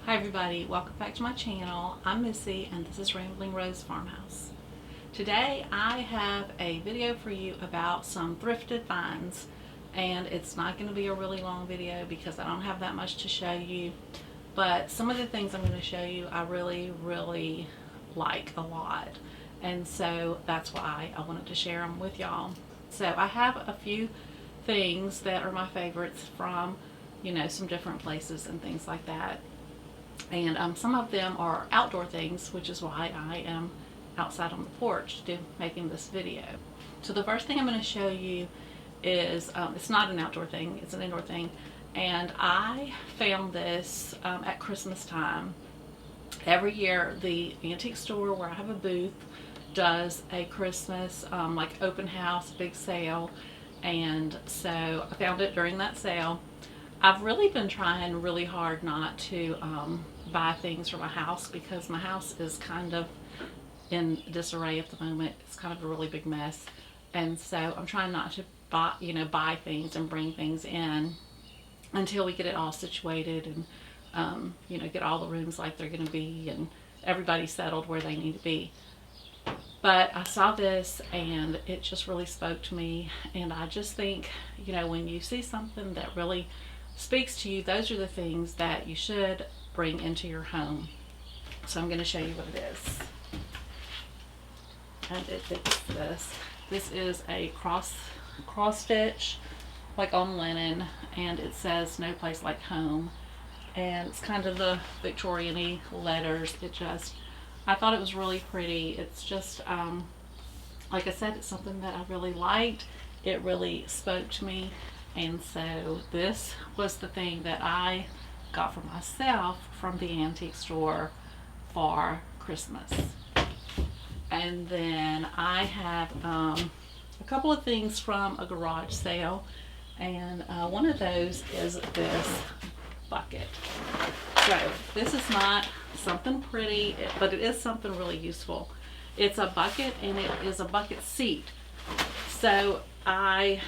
Hi everybody, welcome back to my channel. I'm Missy and this is Rambling Rose Farmhouse. Today I have a video for you about some thrifted finds, and it's not going to be a really long video because I don't have that much to show you, but some of the things I'm going to show you I really like a lot, and so that's why I wanted to share them with y'all. So I have a few things that are my favorites from, some different places and things like that. And some of them are outdoor things, which is why I am outside on the porch making this video. So the first thing I'm going to show you is, it's not an outdoor thing, it's an indoor thing. And I found this at Christmas time. Every year the antique store where I have a booth does a Christmas like open house, big sale. And so I found it during that sale. I've really been trying really hard not to buy things for my house because my house is kind of in disarray at the moment. It's kind of a really big mess, and so I'm trying not to buy things and bring things in until we get it all situated and get all the rooms like they're going to be and everybody settled where they need to be. But I saw this and it just really spoke to me, and I just think, when you see something that really speaks to you, those are the things that you should bring into your home. So I'm going to show you what it is. And it's this. This is a cross stitch, like on linen, and it says "No place like home," and it's kind of the Victorian-y letters. I thought it was really pretty. It's just like I said, it's something that I really liked. It really spoke to me. And so this was the thing that I got for myself from the antique store for Christmas. And then I have a couple of things from a garage sale, and one of those is this bucket. So this is not something pretty, but it is something really useful. It's a bucket, and it is a bucket seat. So I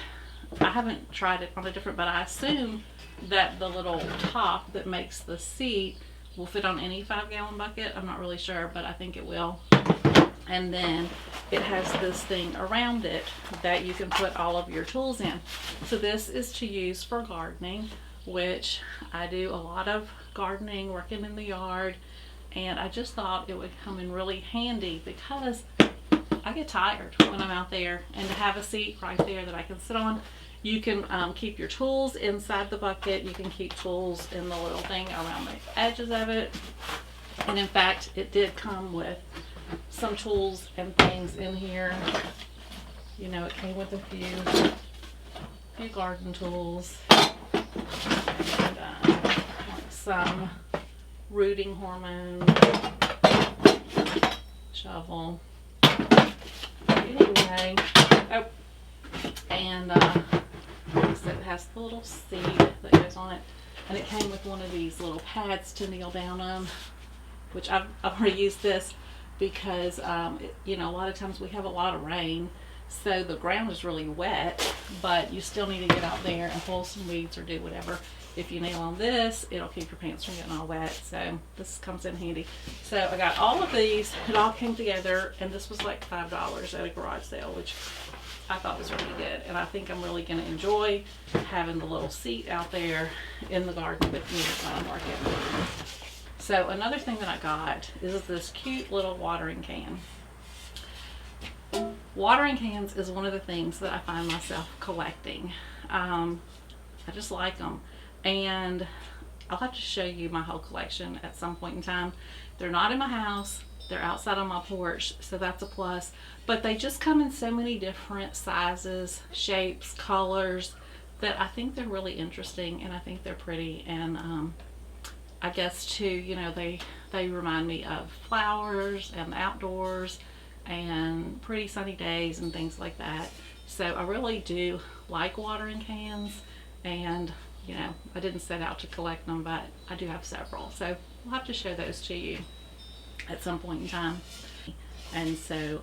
haven't tried it on a different, but I assume that the little top that makes the seat will fit on any 5-gallon bucket. I'm not really sure, but I think it will. And then it has this thing around it that you can put all of your tools in. So this is to use for gardening, which I do a lot of gardening, working in the yard, and I just thought it would come in really handy because I get tired when I'm out there, and to have a seat right there that I can sit on. You can keep your tools inside the bucket. You can keep tools in the little thing around the edges of it. And in fact, it did come with some tools and things in here. It came with a few garden tools and like some rooting hormone, shovel. Anyway, and so it has the little seat that goes on it, and it came with one of these little pads to kneel down on, which I've already used this because a lot of times we have a lot of rain, so the ground is really wet, but you still need to get out there and pull some weeds or do whatever. If you kneel on this, it'll keep your pants from getting all wet, so this comes in handy. So I got all of these. It all came together, and this was like $5 at a garage sale, which I thought was really good. And I think I'm really going to enjoy having the little seat out there in the garden with me when I'm working. So another thing that I got is this cute little watering can. Watering cans is one of the things that I find myself collecting. I just like them. And I'll have to show you my whole collection at some point in time. They're not in my house, they're outside on my porch, so that's a plus. But they just come in so many different sizes, shapes, colors, that I think they're really interesting, and I think they're pretty. And I guess too, they remind me of flowers and outdoors and pretty sunny days and things like that. So I really do like watering cans, and I didn't set out to collect them, but I do have several. So we'll have to show those to you at some point in time. And so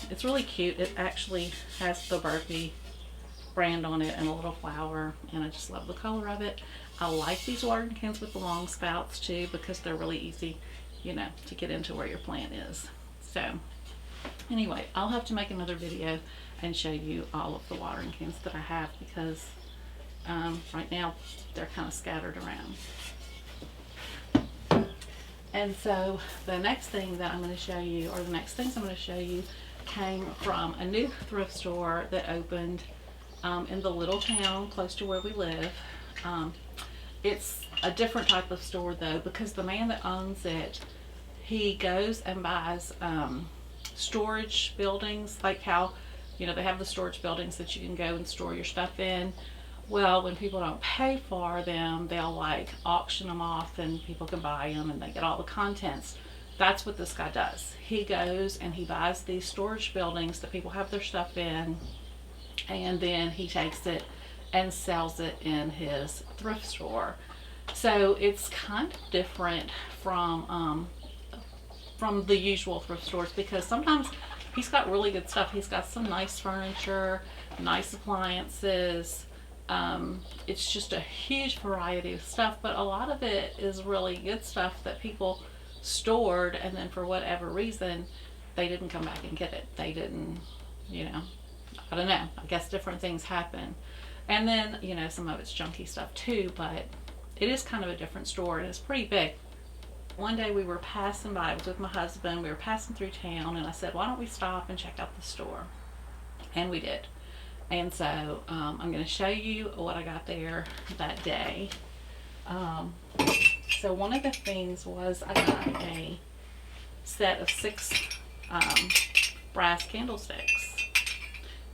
it's really cute. It actually has the burpee brand on it and a little flower, and I just love the color of it. I like these watering cans with the long spouts too, because they're really easy, you know, to get into where your plant is. So anyway, I'll have to make another video and show you all of the watering cans that I have, because right now they're kind of scattered around. And so the next thing that I'm going to show you, or the next things I'm going to show you, came from a new thrift store that opened in the little town close to where we live. It's a different type of store though, because the man that owns it, he goes and buys storage buildings, like how, you know, they have the storage buildings that you can go and store your stuff in. Well, when people don't pay for them, they'll like auction them off and people can buy them and they get all the contents. That's what this guy does. He goes and he buys these storage buildings that people have their stuff in, and then he takes it and sells it in his thrift store. So it's kind of different from the usual thrift stores, because sometimes he's got really good stuff. He's got some nice furniture, nice appliances. It's just a huge variety of stuff, but a lot of it is really good stuff that people stored, and then for whatever reason they didn't come back and get it. They didn't, you know, I don't know, I guess different things happen. And then, you know, some of it's junky stuff too, but it is kind of a different store, and it's pretty big. One day we were passing by, I was with my husband, we were passing through town, and I said, why don't we stop and check out the store? And we did. And so I'm going to show you what I got there that day. So one of the things was I got a set of 6 brass candlesticks,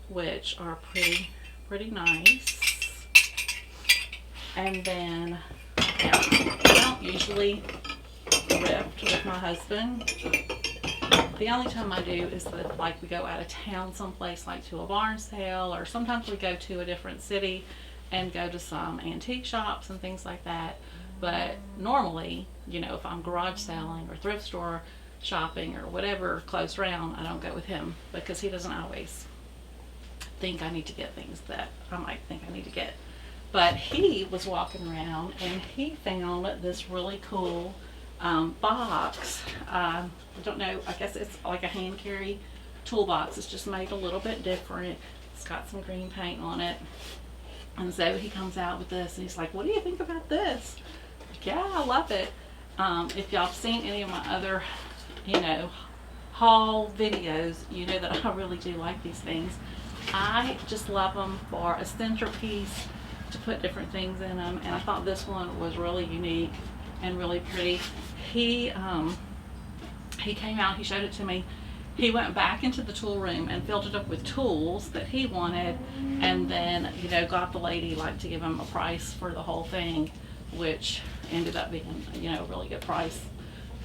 which are pretty nice. And then I don't usually thrift with my husband. The only time I do is that, like, we go out of town someplace, like to a barn sale, or sometimes we go to a different city and go to some antique shops and things like that. But normally, you know, if I'm garage selling or thrift store shopping or whatever close around, I don't go with him, because he doesn't always think I need to get things that I might think I need to get. But he was walking around and he found this really cool box. I don't know, I guess it's like a hand carry toolbox. It's just made a little bit different. It's got some green paint on it. And so he comes out with this and he's like, what do you think about this? Like, yeah, I love it. If y'all have seen any of my other, you know, haul videos, you know that I really do like these things. I just love them for a centerpiece, to put different things in them, and I thought this one was really unique and really pretty. He came out, he showed it to me. He went back into the tool room and filled it up with tools that he wanted, and then, you know, got the lady like to give him a price for the whole thing, which ended up being, you know, a really good price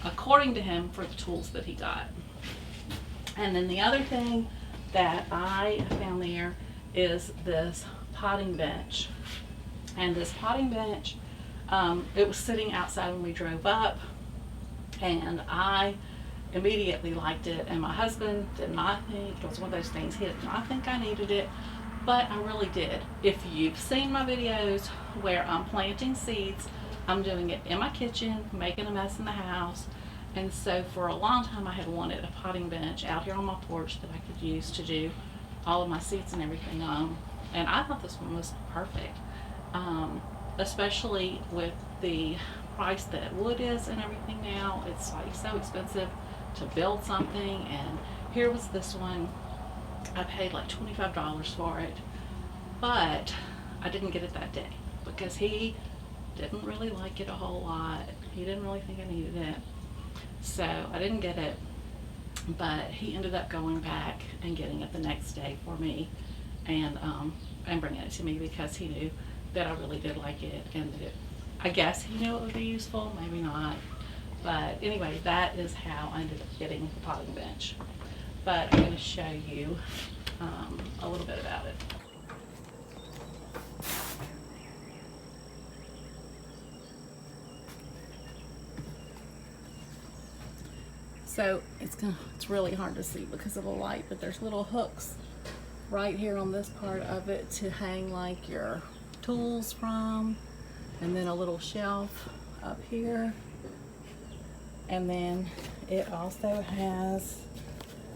according to him for the tools that he got. And then the other thing that I found there is this potting bench. And this potting bench, it was sitting outside when we drove up, and I immediately liked it, and my husband did not think, it was one of those things, he did not think I needed it, but I really did. If you've seen my videos where I'm planting seeds, I'm doing it in my kitchen, making a mess in the house. And so for a long time I had wanted a potting bench out here on my porch that I could use to do all of my seeds and everything on. And I thought this one was perfect, especially with the price that wood is and everything now. It's like so expensive to build something, and here was this one. I paid like $25 for it, but I didn't get it that day because he didn't really like it a whole lot. He didn't really think I needed it, so I didn't get it. But he ended up going back and getting it the next day for me, and bringing it to me because he knew that I really did like it, and that I guess he knew it would be useful, maybe not. But anyway, that is how I ended up getting the potting bench. But I'm going to show you a little bit about it. So it's really hard to see because of the light, but there's little hooks right here on this part of it to hang like your tools from, and then a little shelf up here, and then it also has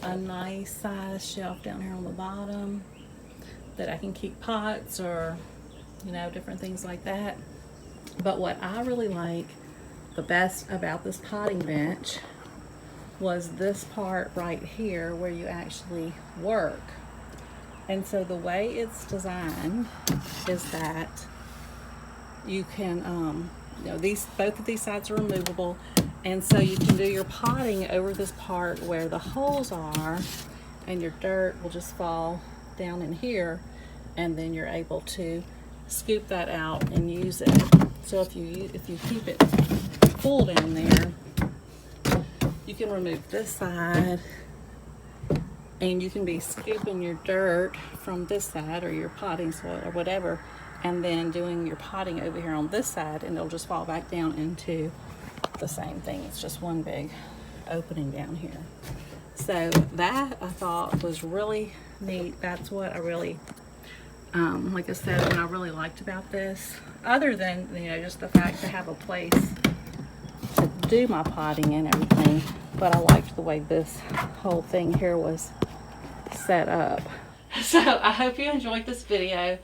a nice size shelf down here on the bottom that I can keep pots or, you know, different things like that. But what I really like the best about this potting bench was this part right here where you actually work. And so the way it's designed is that you can, you know, both of these sides are removable, and so you can do your potting over this part where the holes are, and your dirt will just fall down in here, and then you're able to scoop that out and use it. So if you keep it full down there, you can remove this side, and you can be scooping your dirt from this side or your potting soil or whatever, and then doing your potting over here on this side, and it'll just fall back down into the same thing. It's just one big opening down here. So that I thought was really neat. That's what I really, like I said, what I really liked about this, other than, you know, just the fact to have a place to do my potting and everything. But I liked the way this whole thing here was set up. So I hope you enjoyed this video.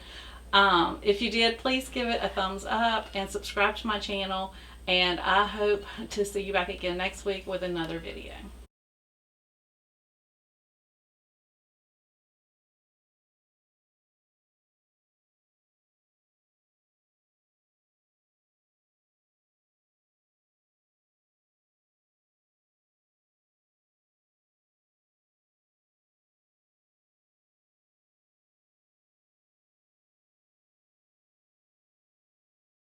If you did, please give it a thumbs up and subscribe to my channel, and I hope to see you back again next week with another video.